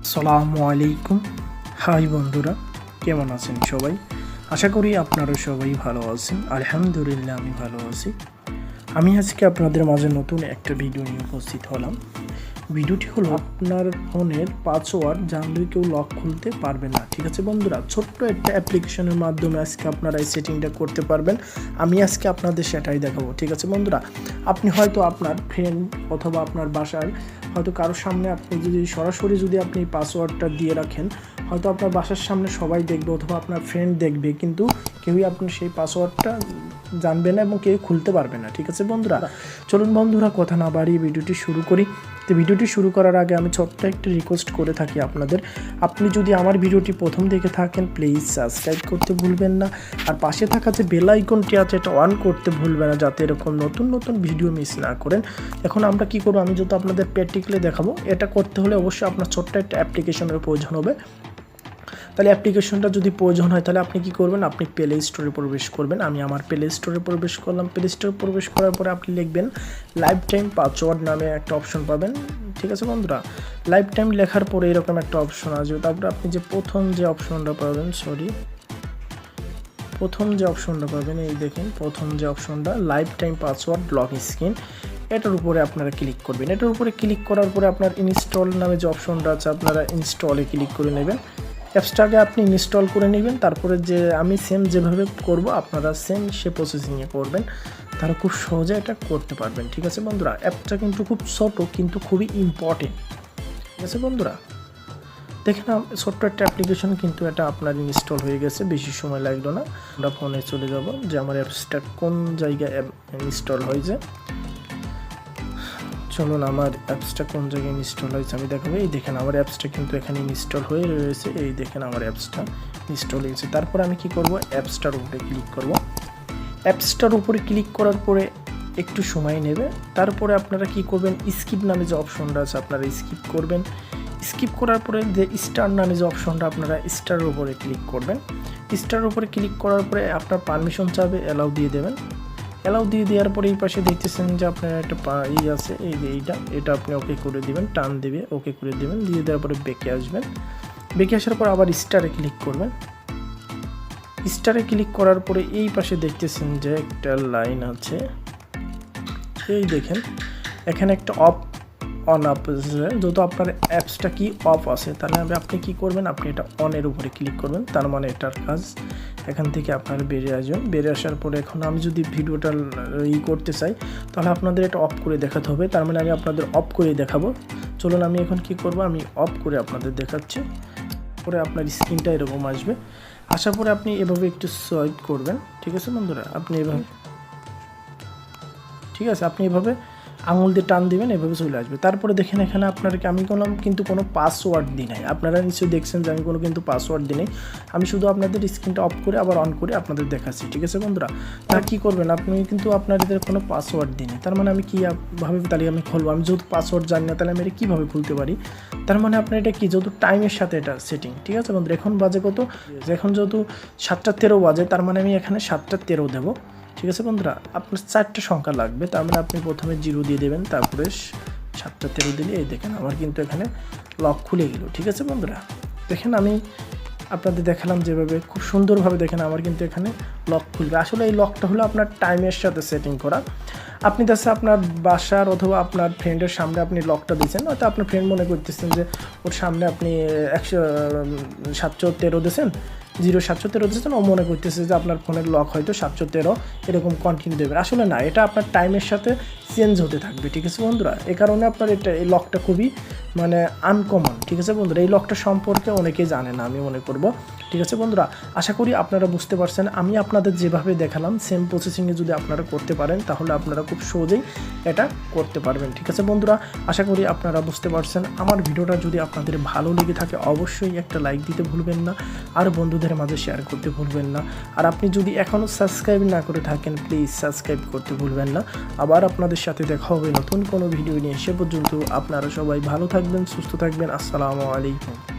আসসালামু আলাইকুম। হাই বন্ধুরা, কেমন আছেন সবাই? আশা করি আপনারা সবাই ভালো আছেন। আলহামদুলিল্লাহ আমি ভালো আছি। আমি আজকে আপনাদের মাঝে নতুন একটা ভিডিও নিয়ে উপস্থিত হলাম। ভিডিওটি হলো আপনার ফোনের পাসওয়ার্ড জানলে কেউ লক খুলতে পারবে না। ঠিক আছে বন্ধুরা, ছোট্ট একটা অ্যাপ্লিকেশনের মাধ্যমে আজকে আপনারা এই সেটিংটা করতে পারবেন। আমি আজকে আপনাদের সেটাই দেখাবো। ঠিক আছে বন্ধুরা, আপনি হয়তো আপনার ফ্রেন্ড অথবা আপনার বাসায় হয়তো কারোর সামনে আপনি যদি সরাসরি আপনি পাসওয়ার্ডটা দিয়ে রাখেন, হয়তো আপনার বাসার সামনে সবাই দেখবে অথবা আপনার ফ্রেন্ড দেখবে, কিন্তু কেউই আপনার সেই পাসওয়ার্ডটা জানবে না এবং কেউ খুলতে পারবে না। ঠিক আছে বন্ধুরা, চলুন বন্ধুরা কথা না বাড়িয়ে ভিডিওটি শুরু করি। তো ভিডিওটি শুরু করার আগে আমি ছোট্ট একটা রিকোয়েস্ট করে থাকি আপনাদের, আপনি যদি আমার ভিডিওটি প্রথম দেখে থাকেন প্লিজ সাবস্ক্রাইব করতে ভুলবেন না, আর পাশে থাকা যে বেল আইকনটি আছে এটা অন করতে ভুলবেন না, যাতে এরকম নতুন নতুন ভিডিও মিস না করেন। এখন আমরা কি করব, আমি যত আপনাদের প্র্যাকটিক্যালি দেখাবো, এটা করতে হলে অবশ্যই আপনার ছোট্ট একটা অ্যাপ্লিকেশনের প্রয়োজন হবে। তাহলে অ্যাপ্লিকেশনটা যদি প্রয়োজন হয় তাহলে আপনি কি করবেন, আপনি প্লে স্টোরে প্রবেশ করবেন। আমি আমার প্লে স্টোরে প্রবেশ করলাম। প্লে স্টোরে প্রবেশ করার পরে আপনি লিখবেন লাইফ টাইম পাসওয়ার্ড নামে একটা অপশন পাবেন। ঠিক আছে বন্ধুরা, লাইফ টাইম লেখার পরে এরকম একটা অপশন আসবে। তারপরে আপনি যে প্রথম যে অপশনটা পাবেন, এই দেখেন প্রথম যে অপশনটা life time password lock screen, এটার উপরে আপনারা ক্লিক করবেন। এটার উপরে ক্লিক করার পরে আপনার ইনস্টল নামে যে অপশনটা আছে আপনারা ইনস্টলে ক্লিক করে নেবেন। অ্যাপসটাকে আপনি ইনস্টল করে নেবেন। তারপরে যে আমি সেম যেভাবে করব আপনারা সেম সে প্রসেসিংয়ে করবেন, তারা খুব সহজে এটা করতে পারবেন। ঠিক আছে বন্ধুরা, অ্যাপটা কিন্তু খুব ছোট কিন্তু খুবই ইম্পর্টেন্ট। ঠিক আছে বন্ধুরা, দেখেন ছোট্ট একটা অ্যাপ্লিকেশন, কিন্তু এটা আপনার ইনস্টল হয়ে গেছে, বেশি সময় লাগলো না। আমরা ফোনে চলে যাব যে আমার অ্যাপসটা কোন জায়গায় ইনস্টল হয়েছে। চলুন আমার অ্যাপসটা কোন জায়গায় ইনস্টল হয়েছে আমি দেখাবো। এই দেখেন আমার অ্যাপসটা কিন্তু এখানে ইনস্টল হয়ে রয়েছে। এই দেখেন আমার অ্যাপসটা ইনস্টল হয়েছে। তারপর আমি কি করব, অ্যাপসটার উপরে ক্লিক করব। অ্যাপসটার উপরে ক্লিক করার পরে একটু সময় নেবে। তারপরে আপনারা কি করবেন, স্কিপ নামে যে অপশনটা আছে আপনারা স্কিপ করবেন। স্কিপ করার পরে যে স্টার নামে যে অপশনটা আপনারা স্টারের উপরে ক্লিক করবেন। স্টারের উপরে ক্লিক করার পরে আপনার পারমিশন চাবে, অ্যালাউ দিয়ে দেবেন। অ্যালাউ দিয়ে দেওয়ার পরে এই পাশে দেখতেছেন যে আপনার একটা আছে, এই যে এটা আপনি ওকে করে দিবেন, টান দেবে ওকে করে দেবেন। দিয়ে দেওয়ার পরে বেঁকে আসবেন। বেঁকে আসার পর আবার স্টারে ক্লিক করবেন। স্টারে ক্লিক করার পরে এই পাশে দেখতেছেন যে একটা লাইন আছে, এই দেখেন এখানে একটা অন আপ আছে। যেহেতু আপনার অ্যাপসটা কি অফ আছে, তাহলে আপনি কি করবেন, আপনি এটা অনের উপরে ক্লিক করবেন। তার মানে এটার কাজ এখান থেকে আপনারা বেরিয়ে আসবেন। বেরিয়ে আসার পরে এখন আমি যদি ভিডিওটা করতে চাই তাহলে আপনাদের এটা অফ করে দেখাতে হবে। তার মানে আমি আপনাদের অফ করে দেখাবো। চলুন আমি এখন কি করব, আমি অফ করে আপনাদের দেখাচ্ছি। পরে আপনার স্ক্রিনটা এরকম আসবে। আসার পরে আপনি এভাবে একটু সোয়াইপ করবেন। ঠিক আছে বন্ধুরা, আপনি এভাবে আঙুল দিয়ে টান দিবেন, এভাবে চলে আসবে। তারপরে দেখেন এখানে আপনাদেরকে আমি কিন্তু কোনো পাসওয়ার্ড দিই নাই। আপনারা নিশ্চয়ই দেখছেন যে আমি কিন্তু পাসওয়ার্ড দিই নাই। আমি শুধু আপনাদের স্ক্রিনটা অফ করে আবার অন করে আপনাদের দেখাচ্ছি। ঠিক আছে বন্ধুরা, তার কী করবেন, আপনি কিন্তু আপনাদের কোনো পাসওয়ার্ড দিই নাই। তার মানে আমি কীভাবে তাহলে আমি খুলবো, আমি যেহেতু পাসওয়ার্ড জানি না তাহলে আমি এটা কীভাবে খুলতে পারি। তার মানে আপনার এটা কি, যেহেতু টাইমের সাথে এটা সেটিং। ঠিক আছে বন্ধুরা, এখন বাজে কত, এখন যেহেতু 7:13 বাজে, তার মানে আমি এখানে 7:13 দেবো। ঠিক আছে বন্ধুরা, আপনার 4টা সংখ্যা লাগবে। তার মানে আপনি প্রথমে 0 দিয়ে দেবেন, তারপরে 7:13 দিলে এই দেখেন আমার কিন্তু এখানে লক খুলে গেল। ঠিক আছে বন্ধুরা, দেখেন আমি আপনাদের দেখালাম যেভাবে, খুব সুন্দরভাবে দেখেন আমার কিন্তু এখানে লক খুলবে। আসলে এই লকটা হলো আপনার টাইমের সাথে সেটিং করা। আপনি দেখছে আপনার বাসার অথবা আপনার ফ্রেন্ডের সামনে আপনি লকটা দিয়েছেন, হয়তো আপনার ফ্রেন্ড মনে করতেছেন যে ওর সামনে আপনি 713 দিয়েছেন, 0713 দিয়েছেন, ও মনে করতেছে যে আপনার ফোনের লক হয়তো 713 এরকম কন্টিনিউ দেবে। আসলে না, এটা আপনার টাইমের সাথে চেঞ্জ হতে থাকবে। ঠিক আছে বন্ধুরা, এই কারণে আপনার এই লকটা খুবই আনকমন। ঠিক আছে বন্ধুরা, এই লকটা সম্পর্কে অনেকেই জানে না, আমি মনে করব। ঠিক আছে বন্ধুরা, আশা করি আপনারা বুঝতে পারছেন। আমি আপনাদের যেভাবে দেখালাম সেম প্রসেসিংয়ে যদি আপনারা করতে পারেন তাহলে আপনারা খুব সহজেই এটা করতে পারবেন। ঠিক আছে বন্ধুরা, আশা করি আপনারা বুঝতে পারছেন। আমার ভিডিওটা যদি আপনাদের ভালো লেগে থাকে অবশ্যই একটা লাইক দিতে ভুলবেন না, আর বন্ধুদের মাঝে শেয়ার করতে ভুলবেন না। আর আপনি যদি এখনও সাবস্ক্রাইব না করে থাকেন প্লিজ সাবস্ক্রাইব করতে ভুলবেন না। আবার আপনাদের সাথে দেখা হবে নতুন কোনো ভিডিও নিয়ে। সে পর্যন্ত আপনারা সবাই ভালো থাকবেন, সুস্থ থাকবেন। আসসালামু আলাইকুম।